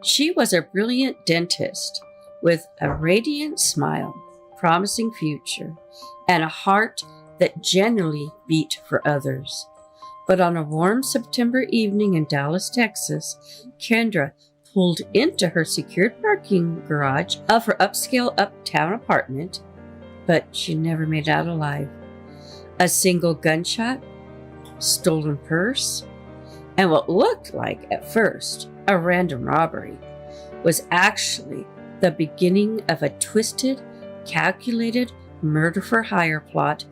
She was a brilliant dentist with a radiant smile, promising future, and a heart that genuinely beat for others. But on a warm September evening in Dallas, Texas, Kendra pulled into her secured parking garage of her upscale uptown apartment, but she never made it out alive. A single gunshot, stolen purse, and what looked like at first a random robbery was actually the beginning of a twisted, calculated murder-for-hire plot.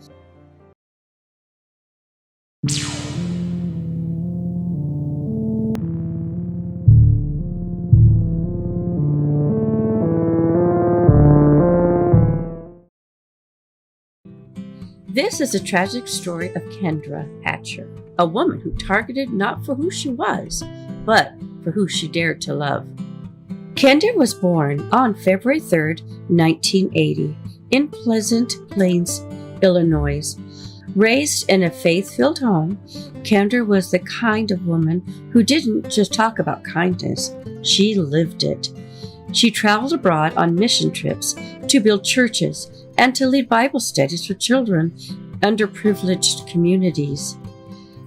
This is a tragic story of Kendra Hatcher, a woman who targeted not for who she was, but for who she dared to love. Kendra was born on February 3rd, 1980, in Pleasant Plains, Illinois. Raised in a faith-filled home, Kendra was the kind of woman who didn't just talk about kindness, she lived it. She traveled abroad on mission trips to build churches and to lead Bible studies for children in underprivileged communities.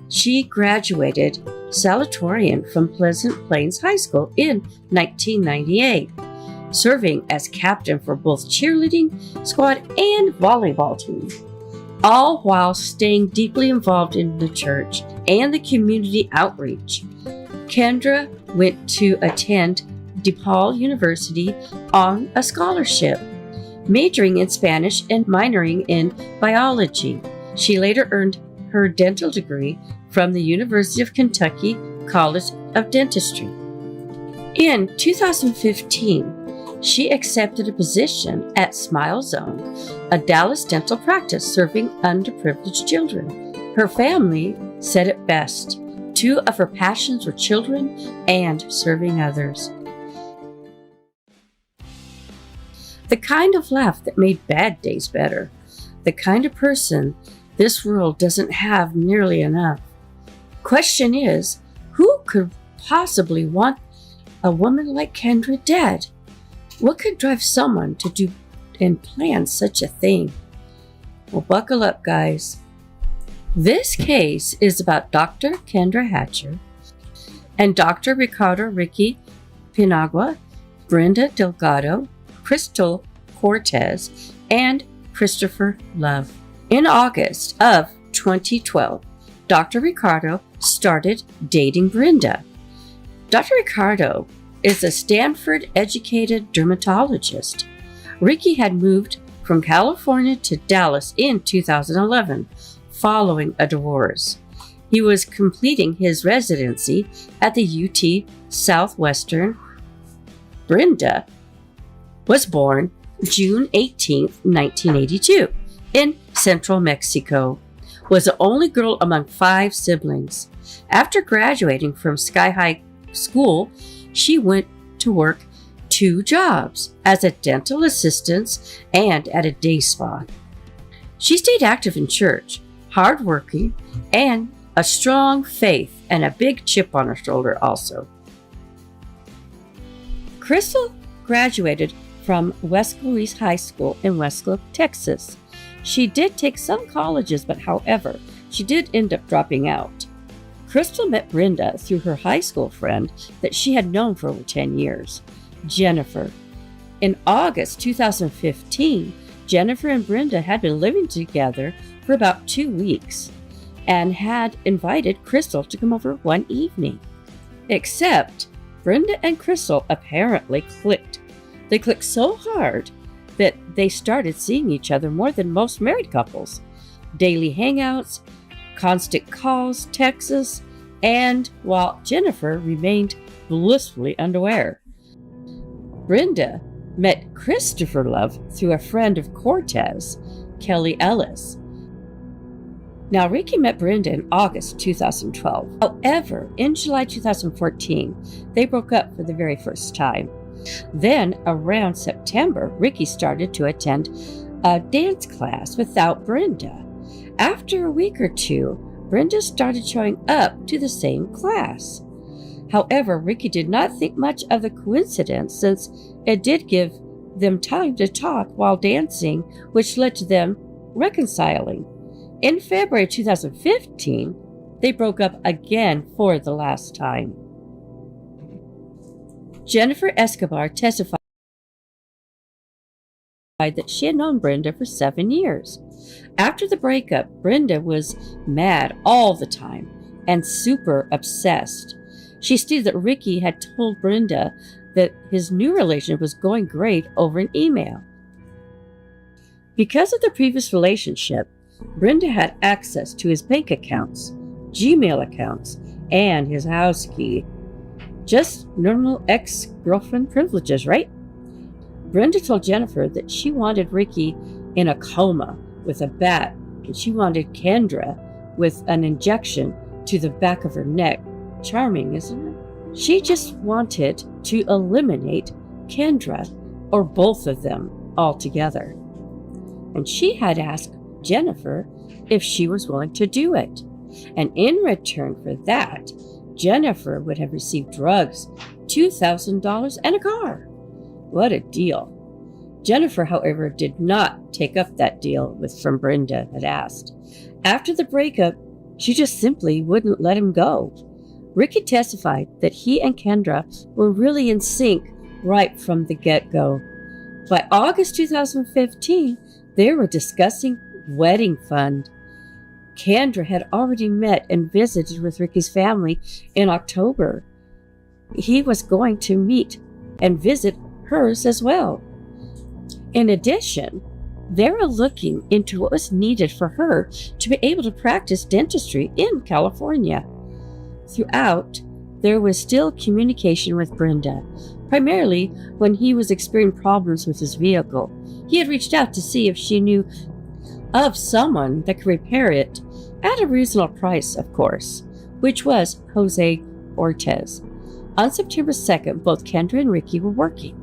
She graduated salutatorian from Pleasant Plains High School in 1998, serving as captain for both cheerleading squad and volleyball team, all while staying deeply involved in the church and the community outreach. Kendra went to attend DePaul University on a scholarship, majoring in Spanish and minoring in biology. She later earned her dental degree from the University of Kentucky College of Dentistry. In 2015, she accepted a position at Smile Zone, a Dallas dental practice serving underprivileged children. Her family said it best. Two of her passions were children and serving others. The kind of laugh that made bad days better. The kind of person this world doesn't have nearly enough. Question is, who could possibly want a woman like Kendra dead? What could drive someone to do and plan such a thing? Well, buckle up, guys. This case is about Dr. Kendra Hatcher and Dr. Richardo Ricky Paniagua, Brenda Delgado, Crystal Cortez, and Christopher Love. In August of 2012, Dr. Richardo started dating Brenda. Dr. Richardo is a Stanford-educated dermatologist. Ricky had moved from California to Dallas in 2011 following a divorce. He was completing his residency at the UT Southwestern. Brenda was born June 18, 1982, in central Mexico, was the only girl among 5 siblings. After graduating from Sky High School, she went to work 2 jobs as a dental assistant and at a day spa. She stayed active in church, hardworking, and a strong faith and a big chip on her shoulder also. Crystal graduated from West Louis High School in Westcliff, Texas. She did take some colleges, but however, she did end up dropping out. Crystal met Brenda through her high school friend that she had known for over 10 years, Jennifer. In August 2015, Jennifer and Brenda had been living together for about 2 weeks and had invited Crystal to come over one evening. Except Brenda and Crystal apparently clicked. They clicked so hard that they started seeing each other more than most married couples. Daily hangouts, constant calls, texts, and while Jennifer remained blissfully unaware. Brenda met Christopher Love through a friend of Cortez, Kelly Ellis. Now, Ricky met Brenda in August 2012. However, in July 2014, they broke up for the very first time. Then, around September, Ricky started to attend a dance class without Brenda. After a week or two, Brenda started showing up to the same class. However, Ricky did not think much of the coincidence since it did give them time to talk while dancing, which led to them reconciling. In February 2015, they broke up again for the last time. Jennifer Escobar testified that she had known Brenda for 7 years. After the breakup, Brenda was mad all the time and super obsessed. She stated that Ricky had told Brenda that his new relationship was going great over an email. Because of the previous relationship, Brenda had access to his bank accounts, Gmail accounts, and his house key. Just normal ex-girlfriend privileges, right? Brenda told Jennifer that she wanted Ricky in a coma with a bat, and she wanted Kendra with an injection to the back of her neck. Charming, isn't it? She just wanted to eliminate Kendra, or both of them, altogether. And she had asked Jennifer if she was willing to do it. And in return for that, Jennifer would have received drugs, $2,000, and a car. What a deal. Jennifer, however, did not take up that deal from Brenda had asked. After the breakup, she just simply wouldn't let him go. Ricky testified that he and Kendra were really in sync right from the get-go. By August 2015, they were discussing wedding fund. Kendra had already met and visited with Ricky's family in October. He was going to meet and visit hers as well. In addition, they were looking into what was needed for her to be able to practice dentistry in California. Throughout, there was still communication with Brenda, primarily when he was experiencing problems with his vehicle. He had reached out to see if she knew of someone that could repair it at a reasonable price, of course, which was Jose Cortez. On September 2nd, both Kendra and Ricky were working.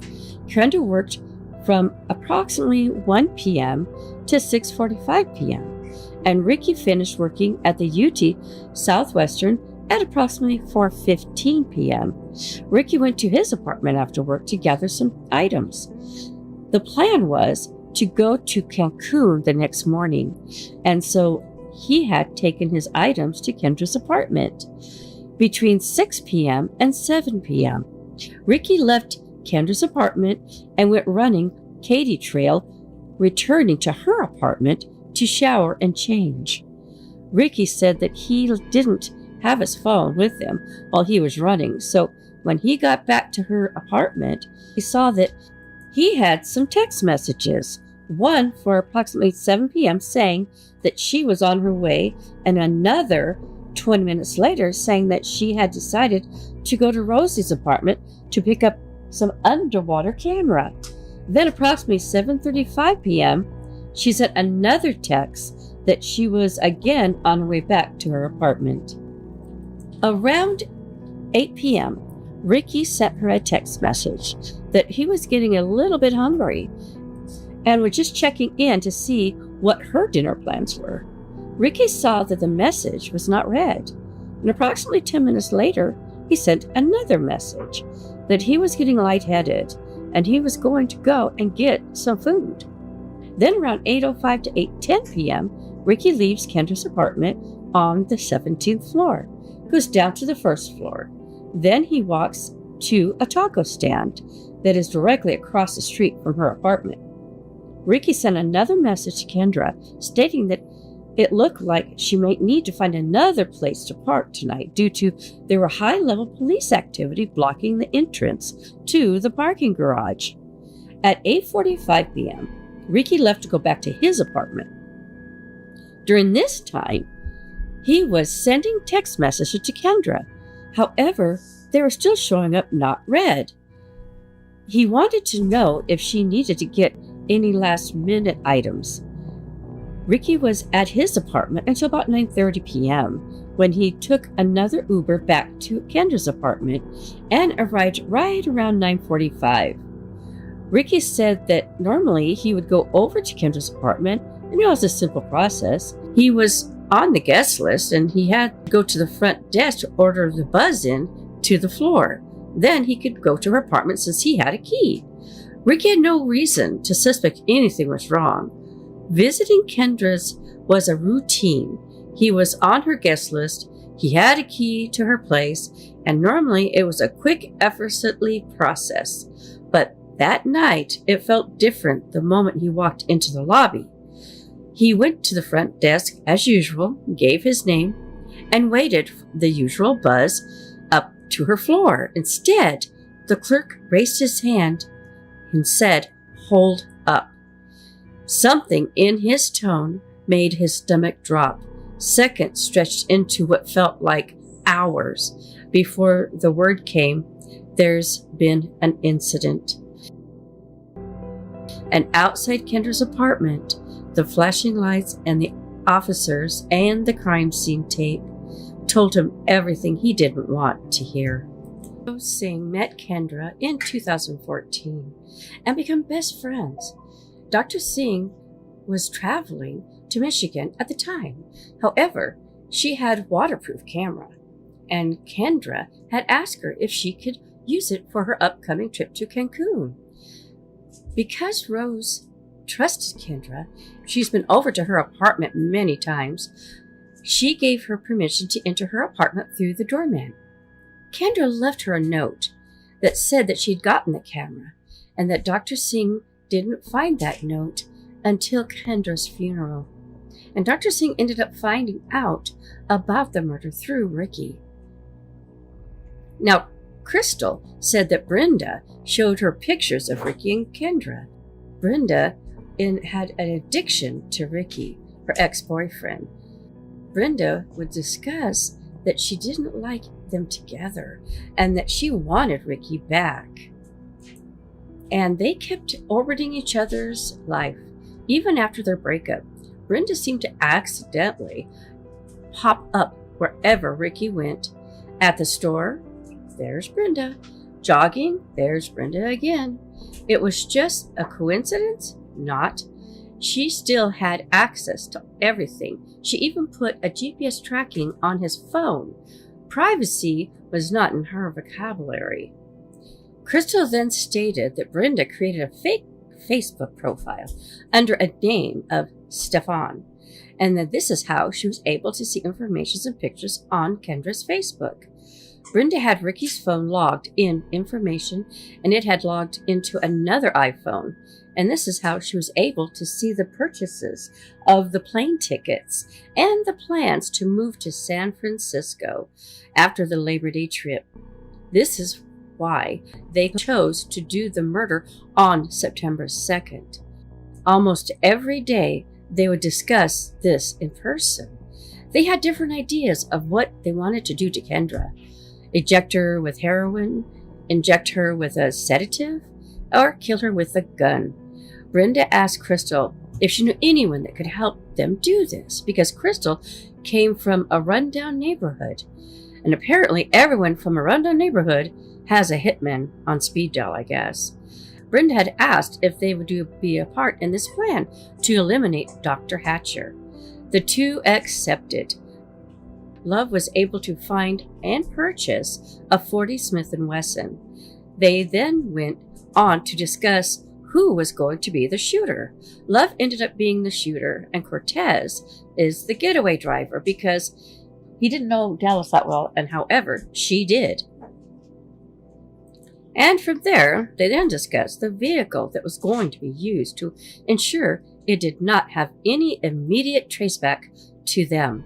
Kendra worked from approximately 1 p.m. to 6:45 p.m., and Ricky finished working at the UT Southwestern at approximately 4:15 p.m. Ricky went to his apartment after work to gather some items. The plan was to go to Cancun the next morning, and so he had taken his items to Kendra's apartment. Between 6 p.m. and 7 p.m., Ricky left Kendra's apartment and went running Katy Trail, returning to her apartment to shower and change. Ricky said that he didn't have his phone with him while he was running, so when he got back to her apartment, he saw that he had some text messages, one for approximately 7 p.m. saying that she was on her way, and another 20 minutes later saying that she had decided to go to Rosie's apartment to pick up some underwater camera. Then approximately 7:35 p.m., she sent another text that she was again on her way back to her apartment. Around 8 p.m., Ricky sent her a text message that he was getting a little bit hungry and was just checking in to see what her dinner plans were. Ricky saw that the message was not read, and approximately 10 minutes later, he sent another message that he was getting lightheaded and he was going to go and get some food. Then around 8:05 to 8:10 p.m., Ricky leaves Kendra's apartment on the 17th floor, goes down to the first floor. Then he walks to a taco stand that is directly across the street from her apartment. Ricky sent another message to Kendra stating that it looked like she might need to find another place to park tonight due to there were high-level police activity blocking the entrance to the parking garage. At 8:45 p.m., Ricky left to go back to his apartment. During this time, he was sending text messages to Kendra. However, they were still showing up not read. He wanted to know if she needed to get any last-minute items. Ricky was at his apartment until about 9:30 p.m. when he took another Uber back to Kendra's apartment and arrived right around 9:45. Ricky said that normally he would go over to Kendra's apartment, and it was a simple process. He was on the guest list and he had to go to the front desk to order the buzz-in to the floor. Then he could go to her apartment since he had a key. Ricky had no reason to suspect anything was wrong. Visiting Kendra's was a routine. He was on her guest list, he had a key to her place, and normally it was a quick, effortless process. But that night, it felt different the moment he walked into the lobby. He went to the front desk as usual, gave his name, and waited for the usual buzz up to her floor. Instead, the clerk raised his hand and said, "Hold up." Something in his tone made his stomach drop. Seconds stretched into what felt like hours before the word came, "There's been an incident." And outside Kendra's apartment, the flashing lights and the officers and the crime scene tape told him everything he didn't want to hear. Singh met Kendra in 2014 and became best friends. Dr. Singh was traveling to Michigan at the time. However, she had a waterproof camera, and Kendra had asked her if she could use it for her upcoming trip to Cancun. Because Rose trusted Kendra, she's been over to her apartment many times, she gave her permission to enter her apartment through the doorman. Kendra left her a note that said that she'd gotten the camera and that Dr. Singh didn't find that note until Kendra's funeral. And Dr. Singh ended up finding out about the murder through Ricky. Now, Crystal said that Brenda showed her pictures of Ricky and Kendra. Brenda had an addiction to Ricky, her ex-boyfriend. Brenda would discuss that she didn't like them together and that she wanted Ricky back. And they kept orbiting each other's life. Even after their breakup, Brenda seemed to accidentally pop up wherever Ricky went. At the store, there's Brenda. Jogging, there's Brenda again. It was just a coincidence? Not. She still had access to everything. She even put a GPS tracking on his phone. Privacy was not in her vocabulary. Crystal then stated that Brenda created a fake Facebook profile under a name of Stefan, and that this is how she was able to see information and pictures on Kendra's Facebook. Brenda had Ricky's phone logged in information, and it had logged into another iPhone, and this is how she was able to see the purchases of the plane tickets and the plans to move to San Francisco after the Labor Day trip. This is why they chose to do the murder on September 2nd. Almost every day, they would discuss this in person. They had different ideas of what they wanted to do to Kendra. Eject her with heroin, inject her with a sedative, or kill her with a gun. Brenda asked Crystal if she knew anyone that could help them do this, because Crystal came from a rundown neighborhood. And apparently everyone from a rundown neighborhood has a hitman on speed dial, I guess. Brenda had asked if they would be a part in this plan to eliminate Dr. Hatcher. The two accepted. Love was able to find and purchase a .40 Smith & Wesson. They then went on to discuss who was going to be the shooter. Love ended up being the shooter, and Cortez is the getaway driver because he didn't know Dallas that well, and however, she did. And from there, they then discussed the vehicle that was going to be used to ensure it did not have any immediate traceback to them.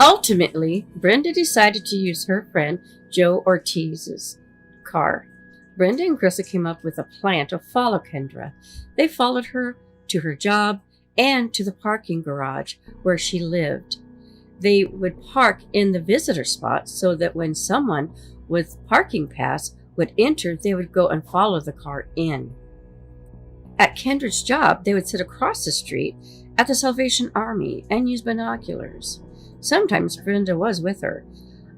Ultimately, Brenda decided to use her friend Joe Ortiz's car. Brenda and Crystal came up with a plan to follow Kendra. They followed her to her job and to the parking garage where she lived. They would park in the visitor spot so that when someone with parking pass would enter, they would go and follow the car in. At Kendra's job, they would sit across the street at the Salvation Army and use binoculars. Sometimes Brenda was with her.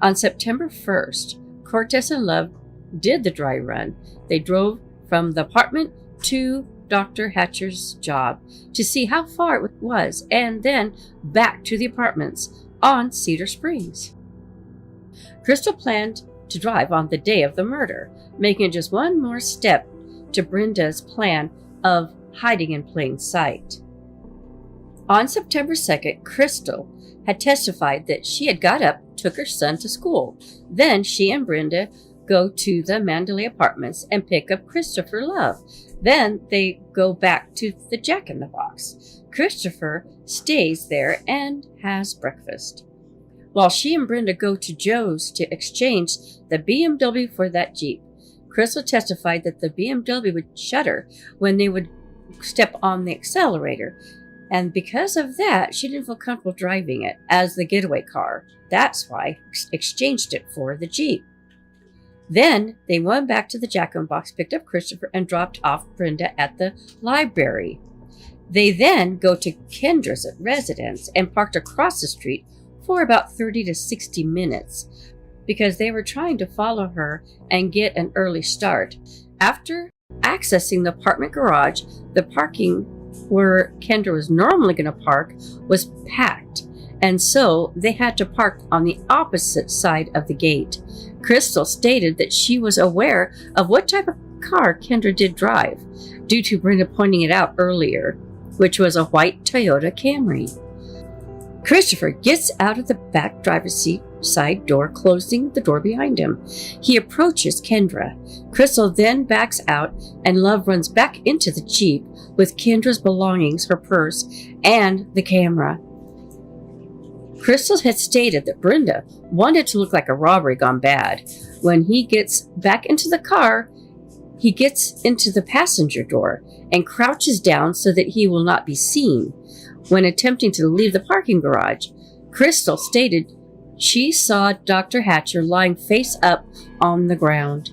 On September 1st, Cortez and Love did the dry run. They drove from the apartment to Dr. Hatcher's job to see how far it was, and then back to the apartments on Cedar Springs. Crystal planned to drive on the day of the murder, making it just one more step to Brenda's plan of hiding in plain sight. On September 2nd, Crystal had testified that she had got up, took her son to school. Then she and Brenda go to the Mandalay Apartments and pick up Christopher Love. Then they go back to the Jack in the Box. Christopher stays there and has breakfast, while she and Brenda go to Joe's to exchange the BMW for that Jeep. Crystal testified that the BMW would shudder when they would step on the accelerator, and because of that, she didn't feel comfortable driving it as the getaway car. That's why exchanged it for the Jeep. Then they went back to the Jack in the Box, picked up Christopher, and dropped off Brenda at the library. They then go to Kendra's residence and parked across the street for about 30 to 60 minutes because they were trying to follow her and get an early start. After accessing the apartment garage, the parking where Kendra was normally going to park was packed, and so they had to park on the opposite side of the gate. Crystal stated that she was aware of what type of car Kendra did drive, due to Brenda pointing it out earlier, which was a white Toyota Camry. Christopher gets out of the back driver's seat side door, closing the door behind him. He approaches Kendra. Crystal then backs out, and Love runs back into the Jeep with Kendra's belongings, her purse, and the camera. Crystal had stated that Brenda wanted to look like a robbery gone bad. When he gets back into the car, he gets into the passenger door and crouches down so that he will not be seen. When attempting to leave the parking garage, Crystal stated she saw Dr. Hatcher lying face up on the ground.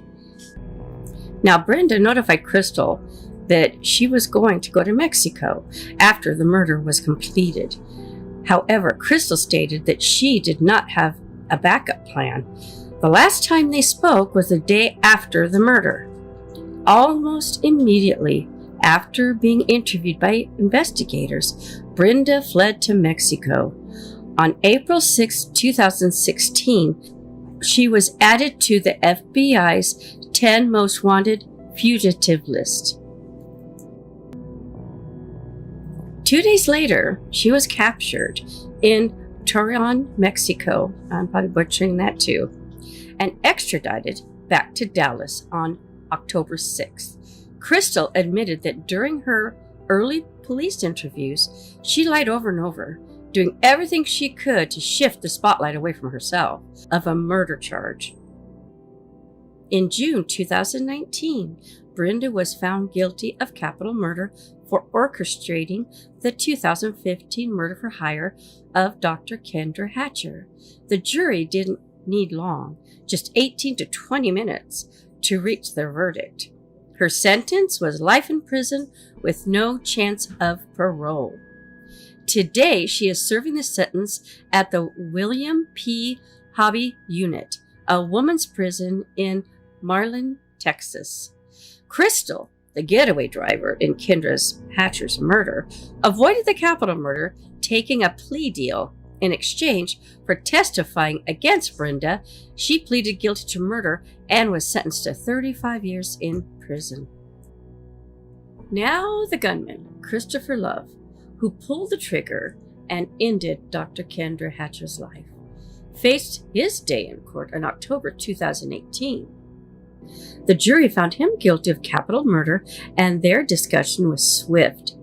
Now, Brenda notified Crystal that she was going to go to Mexico after the murder was completed. However, Crystal stated that she did not have a backup plan. The last time they spoke was the day after the murder. Almost immediately after being interviewed by investigators, Brenda fled to Mexico. On April 6, 2016, she was added to the FBI's 10 most wanted fugitive list. 2 days later, she was captured in Torreon, Mexico. I'm probably butchering that too. And extradited back to Dallas on October 6th. Crystal admitted that during her early police interviews, she lied over and over, doing everything she could to shift the spotlight away from herself of a murder charge. In June 2019, Brenda was found guilty of capital murder for orchestrating the 2015 murder for hire of Dr. Kendra Hatcher. The jury didn't need long, just 18 to 20 minutes, to reach their verdict. Her sentence was life in prison with no chance of parole. Today, she is serving the sentence at the William P. Hobby Unit, a woman's prison in Marlin, Texas. Crystal, the getaway driver in Kendra Hatcher's murder, avoided the capital murder, taking a plea deal. In exchange for testifying against Brenda, she pleaded guilty to murder and was sentenced to 35 years in prison. Now the gunman, Christopher Love, who pulled the trigger and ended Dr. Kendra Hatcher's life, faced his day in court in October 2018. The jury found him guilty of capital murder, and their discussion was swift.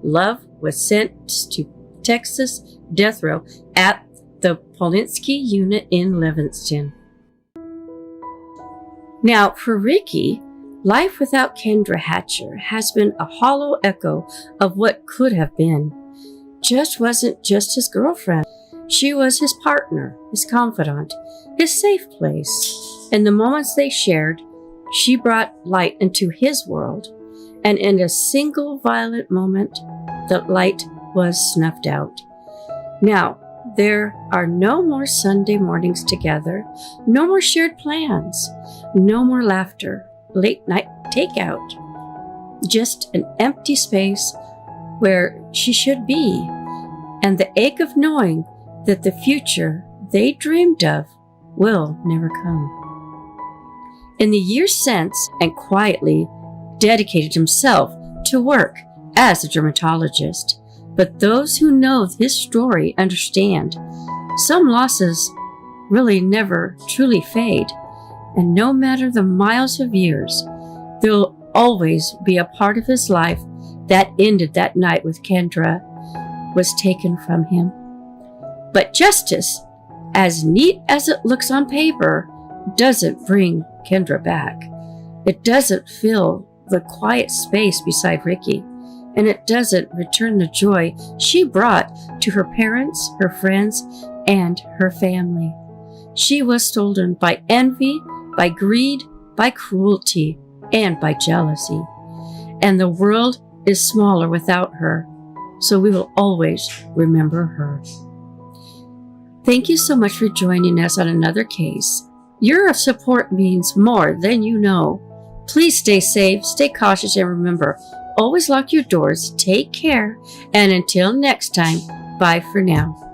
Love was sentenced to Texas death row at the Polinsky unit in Livingston. Now, for Ricky, life without Kendra Hatcher has been a hollow echo of what could have been. Just wasn't just his girlfriend. She was his partner, his confidant, his safe place. In the moments they shared, she brought light into his world, and in a single violent moment, the light was snuffed out. Now, there are no more Sunday mornings together, no more shared plans, no more laughter, late night takeout, just an empty space where she should be, and the ache of knowing that the future they dreamed of will never come. In the years since, and quietly dedicated himself to work as a dermatologist. But those who know his story understand some losses really never truly fade, and no matter the miles of years, there will always be a part of his life that ended that night with Kendra was taken from him. But justice, as neat as it looks on paper, doesn't bring Kendra back. It doesn't fill the quiet space beside Ricky, and it doesn't return the joy she brought to her parents, her friends, and her family. She was stolen by envy, by greed, by cruelty, and by jealousy. And the world is smaller without her, so we will always remember her. Thank you so much for joining us on another case. Your support means more than you know. Please stay safe, stay cautious, and remember, always lock your doors, take care, and until next time, bye for now.